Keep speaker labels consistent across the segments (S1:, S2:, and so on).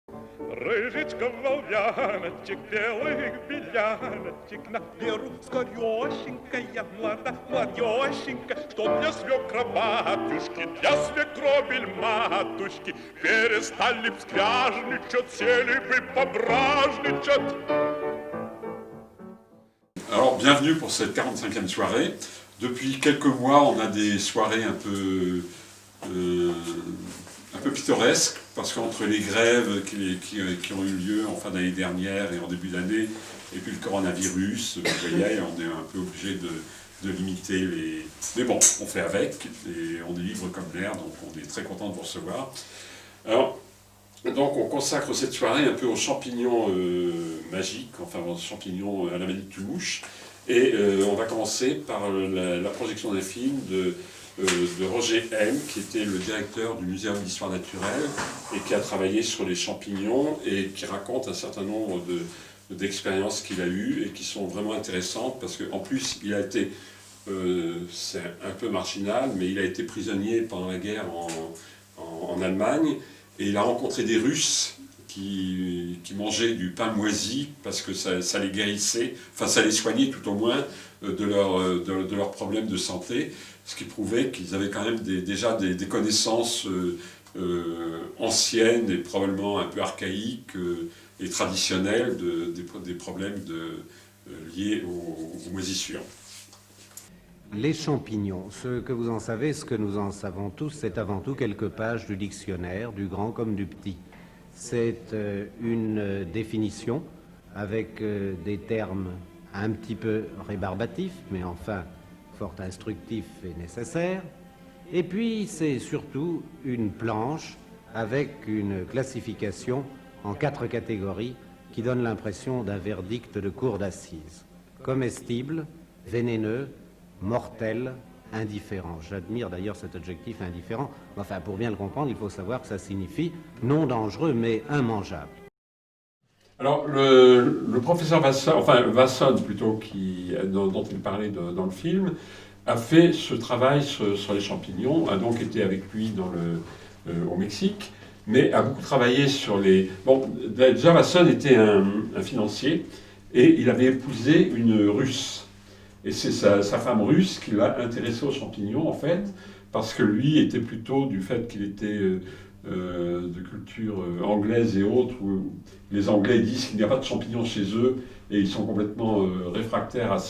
S1: Рыжечка волвяночек, белых беляночек, на Веру скорёшенькая, младёшенькая, что для свекра батюшки, для свекровель матушки перестали б скряжничать, сели бы пображничать.
S2: Alors, bienvenue pour cette 45e soirée. Depuis quelques mois, on a des soirées un peu pittoresques, parce qu'entre les grèves qui ont eu lieu en fin d'année dernière et en début d'année, et puis le coronavirus, vous voyez, on est un peu obligé de limiter les... Mais bon, on fait avec, et on est libre comme l'air, donc on est très content de vous recevoir. Alors, donc on consacre cette soirée un peu aux champignons magiques, enfin aux champignons à la manie de Tumouche. Et on va commencer par la projection d'un film de Roger M, qui était le directeur du Muséum d'histoire naturelle et qui a travaillé sur les champignons et qui raconte un certain nombre d'expériences qu'il a eues et qui sont vraiment intéressantes parce qu'en plus il a été, c'est un peu marginal, mais il a été prisonnier pendant la guerre en Allemagne et il a rencontré des Russes qui mangeaient du pain moisi parce que ça les guérissait, enfin ça les soignait tout au moins de leurs problèmes de santé, ce qui prouvait qu'ils avaient quand même déjà des connaissances anciennes et probablement un peu archaïques et traditionnelles des problèmes liés aux moisissures.
S3: Les champignons, ce que vous en savez, ce que nous en savons tous, c'est avant tout quelques pages du dictionnaire, du grand comme du petit. C'est une définition avec des termes un petit peu rébarbatifs, mais enfin fort instructifs et nécessaires. Et puis c'est surtout une planche avec une classification en 4 catégories qui donne l'impression d'un verdict de cour d'assises. Comestible, vénéneux, mortel, indifférent. J'admire d'ailleurs cet adjectif indifférent. Enfin, pour bien le comprendre, il faut savoir que ça signifie non dangereux, mais immangeable.
S2: Alors, le professeur Vasson plutôt, dont il parlait dans le film, a fait ce travail sur les champignons, a donc été avec lui au Mexique, mais a beaucoup travaillé sur les... Bon, déjà Vasson était un financier, et il avait épousé une Russe. Et c'est sa femme russe qui l'a intéressé aux champignons, en fait, parce que lui était plutôt du fait qu'il était de culture anglaise et autres, où les Anglais disent qu'il n'y a pas de champignons chez eux, et ils sont complètement réfractaires pas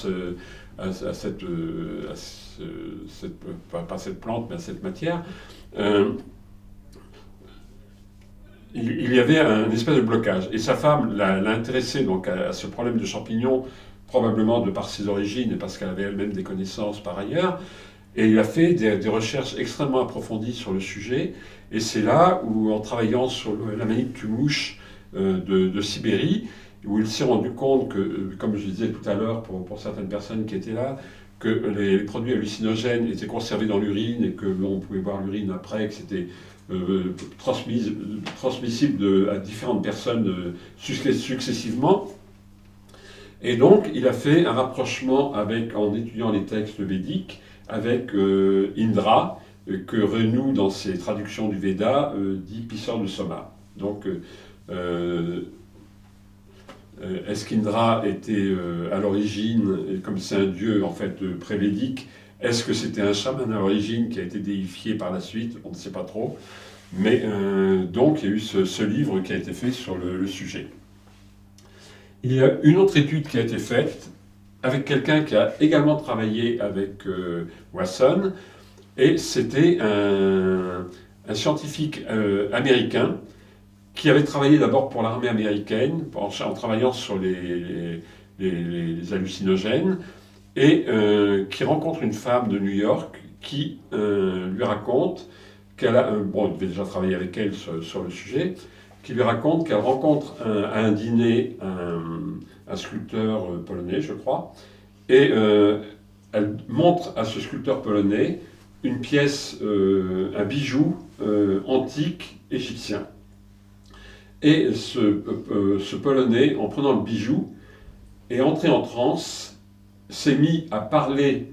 S2: cette plante, mais à cette matière. Il y avait un espèce de blocage. Et sa femme l'a intéressé donc à ce problème de champignons, probablement de par ses origines et parce qu'elle avait elle-même des connaissances par ailleurs. Et il a fait des recherches extrêmement approfondies sur le sujet. Et c'est là où, en travaillant sur la manie de Tumouche de Sibérie, où il s'est rendu compte que, comme je disais tout à l'heure pour certaines personnes qui étaient là, que les produits hallucinogènes étaient conservés dans l'urine et que l'on pouvait boire l'urine après, que c'était transmissible à différentes personnes successivement. Et donc, il a fait un rapprochement en étudiant les textes védiques avec Indra, que Renu, dans ses traductions du Veda, dit pisseur de soma. Donc, est-ce qu'Indra était à l'origine, comme c'est un dieu en fait prévédique, est-ce que c'était un chaman à l'origine qui a été déifié par la suite? On ne sait pas trop. Mais donc, il y a eu ce livre qui a été fait sur le sujet. Il y a une autre étude qui a été faite avec quelqu'un qui a également travaillé avec Wasson, et c'était un scientifique américain qui avait travaillé d'abord pour l'armée américaine en travaillant sur les hallucinogènes, et qui rencontre une femme de New York qui lui raconte qu'elle a... bon, il devait déjà travailler avec elle sur le sujet, qui lui raconte qu'elle rencontre à un dîner un sculpteur polonais, je crois, et elle montre à ce sculpteur polonais une pièce, un bijou antique égyptien. Et ce Polonais, en prenant le bijou, est entré en transe, s'est mis à parler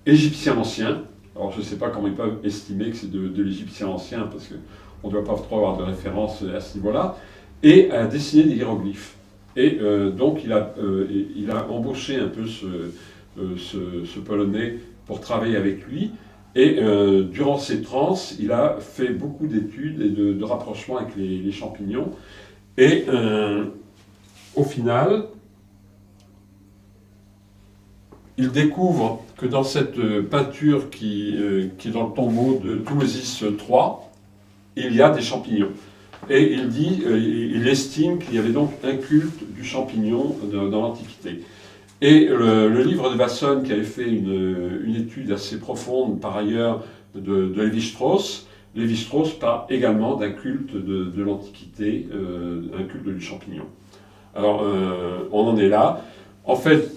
S2: égyptien ancien. Alors je ne sais pas comment ils peuvent estimer que c'est de l'égyptien ancien, parce que on ne doit pas trop avoir de référence à ce niveau-là, et à dessiner des hiéroglyphes. Et donc il a embauché un peu ce Polonais pour travailler avec lui, et durant ces trans, il a fait beaucoup d'études et de rapprochements avec les champignons, et au final, il découvre que dans cette peinture qui est dans le tombeau de Thoumosis III, il y a des champignons. Et il estime qu'il y avait donc un culte du champignon dans l'Antiquité. Et le livre de Wasson, qui avait fait une étude assez profonde par ailleurs de Lévi-Strauss parle également d'un culte de l'Antiquité, un culte du champignon. Alors, on en est là. En fait,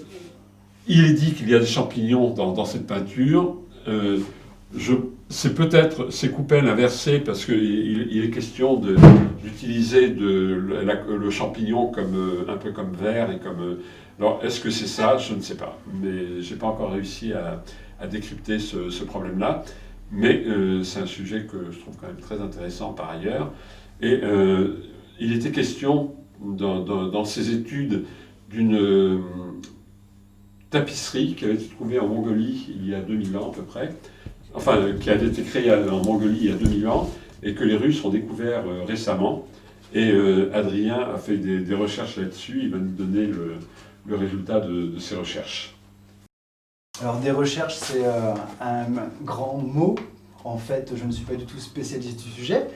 S2: il est dit qu'il y a des champignons dans cette peinture. C'est Coupel inversé parce qu'il est question d'utiliser le champignon un peu comme verre et comme. Alors, est-ce que c'est ça? Je ne sais pas. Mais je n'ai pas encore réussi à décrypter ce problème-là. Mais c'est un sujet que je trouve quand même très intéressant par ailleurs. Et il était question dans ces études d'une tapisserie qui avait été trouvée en Mongolie il y a 2000 ans à peu près, enfin qui a été créée en Mongolie il y a 2000 ans et que les Russes ont découvert récemment. Et Adrien a fait des recherches là-dessus, il va nous donner le résultat de ces recherches.
S4: Alors des recherches, c'est un grand mot. En fait, je ne suis pas du tout spécialiste du sujet,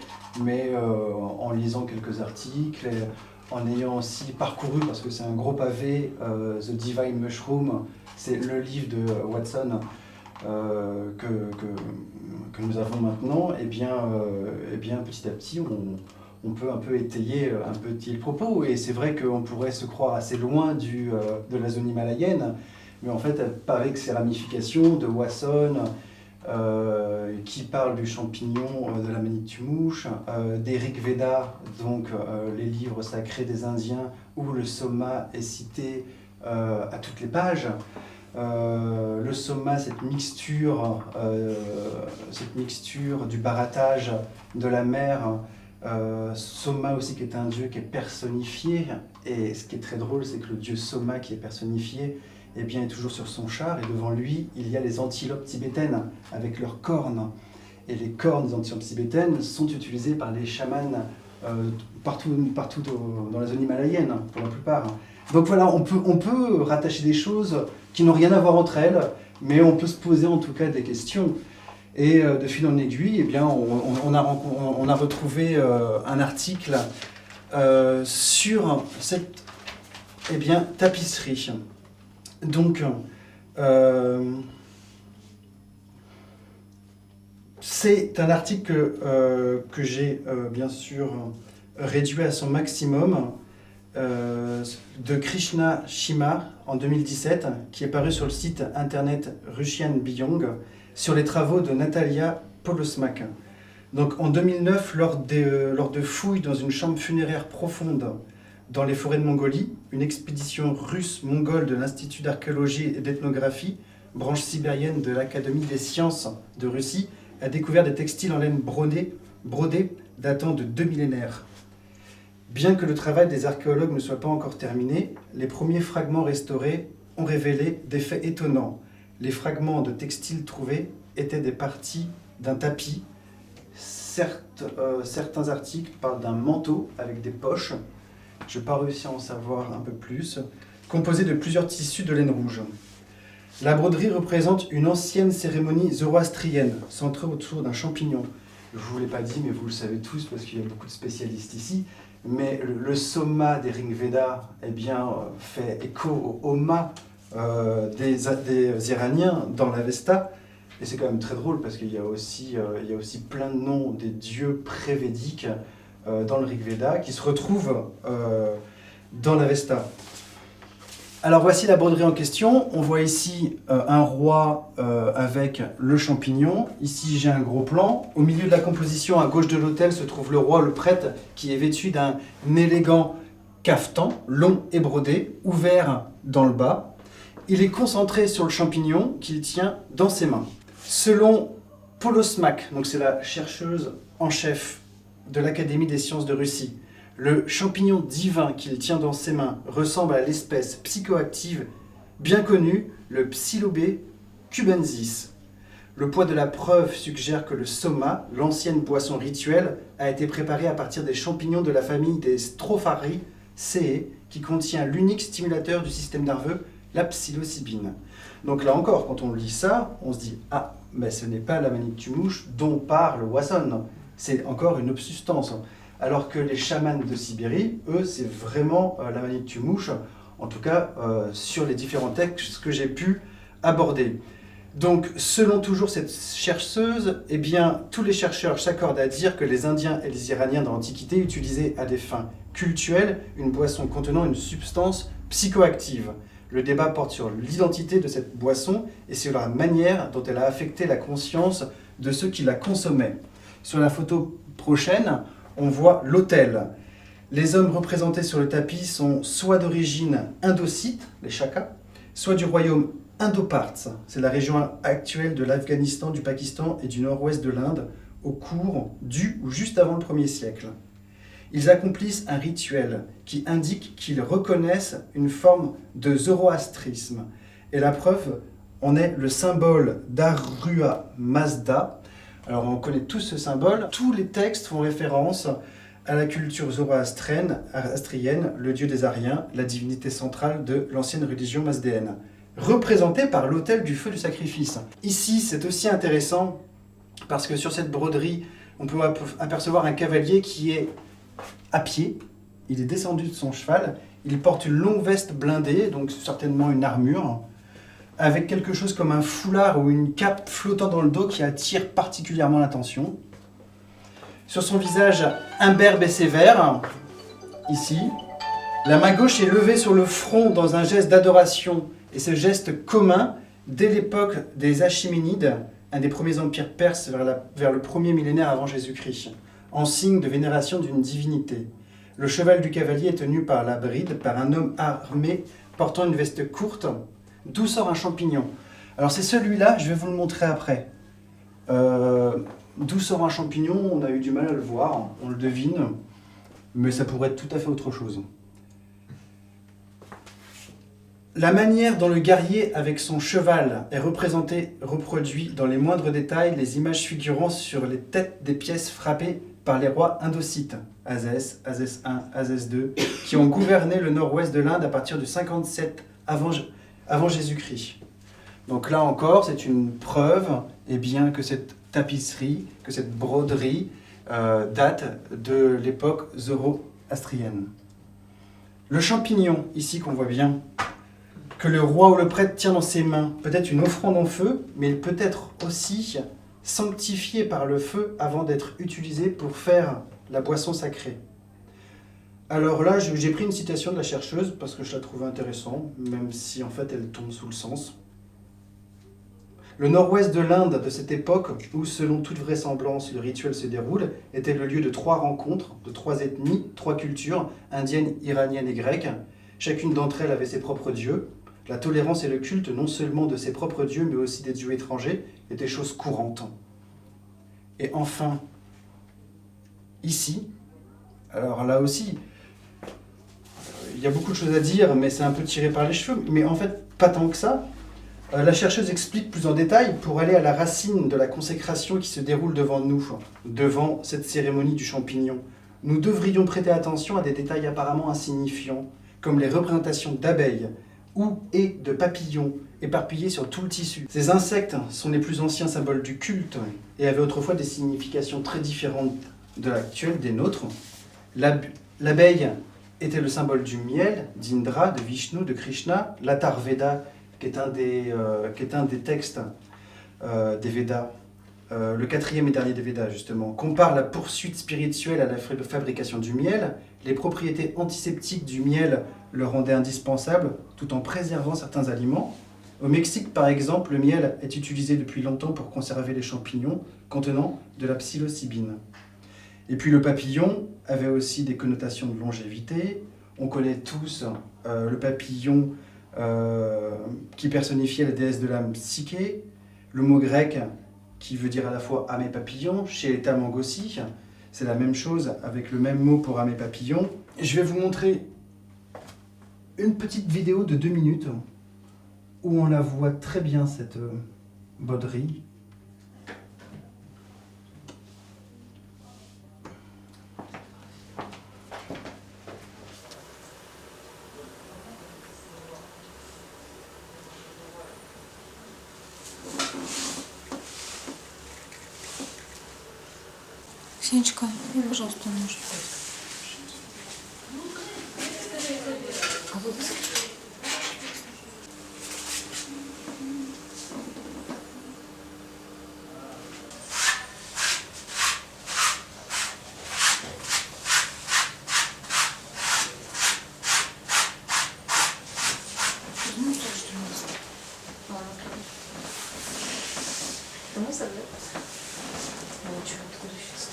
S4: mais en lisant quelques articles, et en ayant aussi parcouru, parce que c'est un gros pavé, The Divine Mushroom, c'est le livre de Watson que nous avons maintenant, et bien petit à petit, on peut un peu étayer le propos. Et c'est vrai qu'on pourrait se croire assez loin de la zone himalayenne, mais en fait, avec ses ramifications de Wasson, qui parle du champignon de la Manittu-mouche, des Rig Veda, donc les livres sacrés des Indiens, où le soma est cité à toutes les pages. Le soma, cette mixture du barattage de la mer, Soma aussi qui est un dieu qui est personnifié, et ce qui est très drôle, c'est que le dieu Soma qui est personnifié eh bien, est toujours sur son char, et devant lui, il y a les antilopes tibétaines avec leurs cornes. Et les cornes des antilopes tibétaines sont utilisées par les chamans partout dans la zone himalayenne, pour la plupart. Donc voilà, on peut rattacher des choses qui n'ont rien à voir entre elles, mais on peut se poser en tout cas des questions. Et de fil en aiguille, eh bien, on a retrouvé un article sur cette tapisserie. Donc, c'est un article que j'ai bien sûr réduit à son maximum, de Krishna Shima en 2017, qui est paru sur le site internet Russian Beyond, sur les travaux de Natalia Polosmak. Donc en 2009, lors de fouilles dans une chambre funéraire profonde dans les forêts de Mongolie, une expédition russe-mongole de l'Institut d'archéologie et d'ethnographie, branche sibérienne de l'Académie des sciences de Russie, a découvert des textiles en laine brodés datant de 2 millénaires. Bien que le travail des archéologues ne soit pas encore terminé, les premiers fragments restaurés ont révélé des faits étonnants. Les fragments de textiles trouvés étaient des parties d'un tapis. Certains articles parlent d'un manteau avec des poches. Je n'ai pas réussi à en savoir un peu plus. Composé de plusieurs tissus de laine rouge. La broderie représente une ancienne cérémonie zoroastrienne, centrée autour d'un champignon. Je ne vous l'ai pas dit, mais vous le savez tous, parce qu'il y a beaucoup de spécialistes ici. Mais le soma des Rig Veda fait écho au Homa des Iraniens dans l'Avesta. Et c'est quand même très drôle parce qu'il y a aussi plein de noms des dieux pré-védiques dans le Rig Veda qui se retrouvent dans l'Avesta. Alors voici la broderie en question. On voit ici un roi avec le champignon. Ici j'ai un gros plan. Au milieu de la composition, à gauche de l'autel, se trouve le roi, le prêtre, qui est vêtu d'un élégant caftan, long et brodé, ouvert dans le bas. Il est concentré sur le champignon qu'il tient dans ses mains. Selon Polosmak, donc c'est la chercheuse en chef de l'Académie des sciences de Russie. Le champignon divin qu'il tient dans ses mains ressemble à l'espèce psychoactive bien connue, le Psilobé cubensis. Le poids de la preuve suggère que le soma, l'ancienne boisson rituelle, a été préparé à partir des champignons de la famille des Strophaceae, qui contient l'unique stimulateur du système nerveux, la psilocybine. Donc là encore, quand on lit ça, on se dit « Ah, mais ce n'est pas la manitue-mouche dont parle Wasson, c'est encore une autre substance. » Alors que les chamans de Sibérie, eux, c'est vraiment la manitue-mouche, en tout cas sur les différents textes que j'ai pu aborder. Donc, selon toujours cette chercheuse, eh bien, tous les chercheurs s'accordent à dire que les Indiens et les Iraniens dans l'Antiquité utilisaient à des fins cultuelles une boisson contenant une substance psychoactive. Le débat porte sur l'identité de cette boisson et sur la manière dont elle a affecté la conscience de ceux qui la consommaient. Sur la photo prochaine, on voit l'autel. Les hommes représentés sur le tapis sont soit d'origine indocite, les Shakas, soit du royaume Indo-Parthes, c'est la région actuelle de l'Afghanistan, du Pakistan et du nord-ouest de l'Inde, au cours du ou juste avant le 1er siècle. Ils accomplissent un rituel qui indique qu'ils reconnaissent une forme de zoroastrisme. Et la preuve en est le symbole d'Arua Mazda. Alors on connaît tous ce symbole. Tous les textes font référence à la culture zoroastrienne, le dieu des Ariens, la divinité centrale de l'ancienne religion mazdéenne, représentée par l'autel du feu du sacrifice. Ici, c'est aussi intéressant parce que sur cette broderie, on peut apercevoir un cavalier qui est à pied, il est descendu de son cheval, il porte une longue veste blindée, donc certainement une armure, avec quelque chose comme un foulard ou une cape flottant dans le dos qui attire particulièrement l'attention. Sur son visage imberbe et sévère, ici, la main gauche est levée sur le front dans un geste d'adoration, et ce geste commun dès l'époque des Achéménides, un des premiers empires perses vers le premier millénaire avant Jésus-Christ, en signe de vénération d'une divinité. Le cheval du cavalier est tenu par la bride par un homme armé portant une veste courte, d'où sort un champignon. Alors c'est celui-là, je vais vous le montrer après. D'où sort un champignon, on a eu du mal à le voir, on le devine, mais ça pourrait être tout à fait autre chose. La manière dont le guerrier avec son cheval est représenté reproduit dans les moindres détails les images figurant sur les têtes des pièces frappées par les rois indocites, Azès, Azès I, Azès II, qui ont gouverné le nord-ouest de l'Inde à partir de 57 avant Jésus-Christ. Donc là encore, c'est une preuve bien, que cette tapisserie, que cette broderie date de l'époque zoroastrienne. Le champignon, ici qu'on voit bien, que le roi ou le prêtre tient dans ses mains, peut être une offrande en feu, mais il peut être aussi sanctifié par le feu avant d'être utilisé pour faire la boisson sacrée. Alors là, j'ai pris une citation de la chercheuse parce que je la trouvais intéressante, même si en fait elle tombe sous le sens. Le nord-ouest de l'Inde de cette époque, où selon toute vraisemblance le rituel se déroule, était le lieu de 3 rencontres, de 3 ethnies, 3 cultures, indiennes, iraniennes et grecques. Chacune d'entre elles avait ses propres dieux. La tolérance et le culte non seulement de ses propres dieux, mais aussi des dieux étrangers, étaient choses courantes. Et enfin, ici, alors là aussi, il y a beaucoup de choses à dire, mais c'est un peu tiré par les cheveux, mais en fait, pas tant que ça. La chercheuse explique plus en détail pour aller à la racine de la consécration qui se déroule devant nous, devant cette cérémonie du champignon. Nous devrions prêter attention à des détails apparemment insignifiants, comme les représentations d'abeilles ou et de papillons éparpillés sur tout le tissu. Ces insectes sont les plus anciens symboles du culte et avaient autrefois des significations très différentes de l'actuelle des nôtres. L'abeille était le symbole du miel, d'Indra, de Vishnu, de Krishna. L'Atharveda, qui est un des textes des Védas, le 4e et dernier des Védas justement, compare la poursuite spirituelle à la fabrication du miel. Les propriétés antiseptiques du miel le rendaient indispensable tout en préservant certains aliments. Au Mexique, par exemple, le miel est utilisé depuis longtemps pour conserver les champignons contenant de la psilocybine. Et puis le papillon avait aussi des connotations de longévité. On connaît tous le papillon qui personnifiait la déesse de l'âme Psyché, le mot grec qui veut dire à la fois âme et papillon, chez les Tamangossi, C'est la même chose avec le même mot pour ramer papillon. Je vais vous montrer une petite vidéo de 2 minutes où on la voit très bien, cette broderie.
S5: Ксенечка, пожалуйста, нож. А вот ну, то, что у нас. Это мусор, да? Ну, что, откуда сейчас?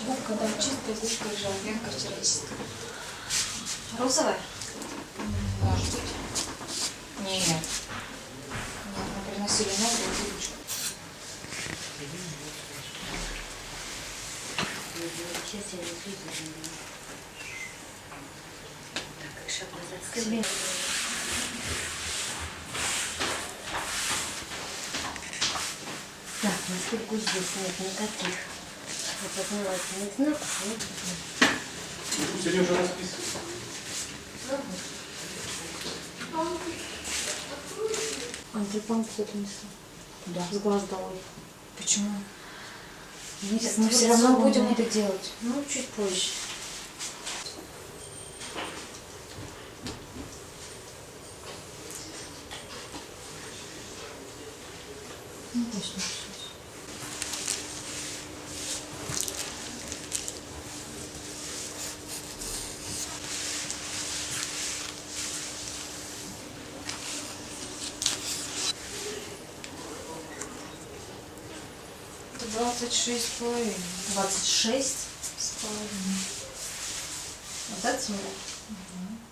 S5: Губка, да, чистая губка лежала, венка вчера чистая. Розовая? Может быть. Нет. Нет, мы приносили новую ручку.
S6: Сейчас я не так, как шаг назад. Так, насколько здесь нет никаких опознавательных знаков.
S7: Сегодня уже расписывают.
S6: Антипан кто-то несла.
S5: Да.
S6: С глаз долой.
S5: Почему?
S6: Нет,
S5: Мы все равно будем это делать.
S6: Ну, чуть позже.
S5: Ну, точно. Это 26,5.
S6: 26.
S5: с половиной.
S6: Вот это смотри.
S5: Угу.